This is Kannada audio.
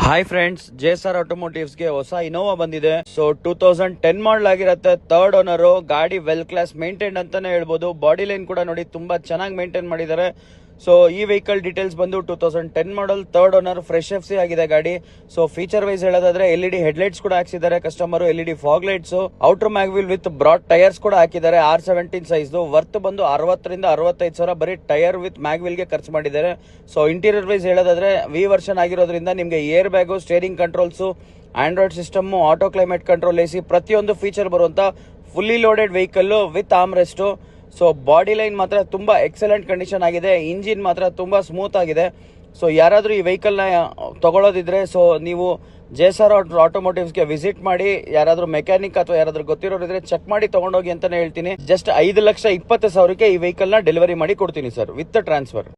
ಹಾಯ್ ಫ್ರೆಂಡ್ಸ್, JSR ಆಟೋಮೋಟಿವ್ಸ್ ಗೆ ಹೊಸ ಇನೋವಾ ಬಂದಿದೆ. ಸೊ 2010 ಮಾಡಲ್ ಆಗಿರುತ್ತೆ. ಥರ್ಡ್ ಓನರ್, ಗಾಡಿ ವೆಲ್ ಕ್ಲಾಸ್ ಮೇಂಟೈನ್ ಅಂತಾನೆ ಹೇಳ್ಬೋದು. ಬಾಡಿ ಲೈನ್ ಕೂಡ ನೋಡಿ ತುಂಬಾ ಚೆನ್ನಾಗಿ ಮೇಂಟೈನ್ ಮಾಡಿದ್ದಾರೆ. ಸೊ ಈ ವೆಹಿಕಲ್ ಡೀಟೇಲ್ಸ್ ಬಂದು 2010 model, third owner, fresh FC ಆಗಿದೆ ಗಾಡಿ. ಸೊ ಫೀಚರ್ ವೈಸ್ ಹೇಳೋದಾದ್ರೆ LED ಹೆಡ್ಲೈಟ್ಸ್ ಕೂಡ ಹಾಕ್ಸಿದ್ದಾರೆ customer, LED fog lights, outer mag wheel with broad tyres ಕೂಡ ಹಾಕಿದ್ದಾರೆ. R17 ಸೈಜ್, ವರ್ತ್ ಬಂದು 60 ರಿಂದ 65 ಸಾವಿರ ಬರೀ ಟೈರ್ ವಿತ್ ಮ್ಯಾಗ್ವಿಲ್ ಗೆ ಖರ್ಚು ಮಾಡಿದ್ದಾರೆ. ಸೊ ಇಂಟೀರಿಯರ್ ವೈಸ್ ಹೇಳೋದಾದ್ರೆ V ವರ್ಷನ್ ಆಗಿರೋದ್ರಿಂದ ನಿಮಗೆ air bag, steering controls, Android system, auto climate control, AC ಪ್ರತಿಯೊಂದು ಫೀಚರ್ ಬರುವಂತ fully loaded vehicle with armrest. So body line ಮಾತ್ರ ತುಂಬಾ ಎಕ್ಸಲೆಂಟ್ ಕಂಡೀಷನ್ ಆಗಿದೆ. ಇಂಜಿನ್ ಮಾತ್ರ ತುಂಬಾ ಸ್ಮೂತ್ ಆಗಿದೆ. ಸೊ ಯಾರಾದ್ರೂ ಈ ವೆಹಿಕಲ್ ನ ತಗೊಳ್ಳೋದಿದ್ರೆ ಸೊ ನೀವು JSR ಆಟೋಮೋಟಿವ್ಸ್ಗೆ ವಿಸಿಟ್ ಮಾಡಿ. ಯಾರಾದ್ರೂ ಮೆಕ್ಯಾನಿಕ್ ಅಥವಾ ಯಾರಾದ್ರೂ ಗೊತ್ತಿರೋರು ಇದ್ರೆ ಚೆಕ್ ಮಾಡಿ ತಗೊಂಡೋಗಿ ಅಂತಾನೆ ಹೇಳ್ತೀನಿ. ಜಸ್ಟ್ 5,20,000 ಈ ವೆಹಿಕಲ್ ನ ಡೆಲಿವರಿ ಮಾಡಿ ಕೊಡ್ತೀನಿ ಸರ್, ವಿತ್ ಟ್ರಾನ್ಸ್ಫರ್.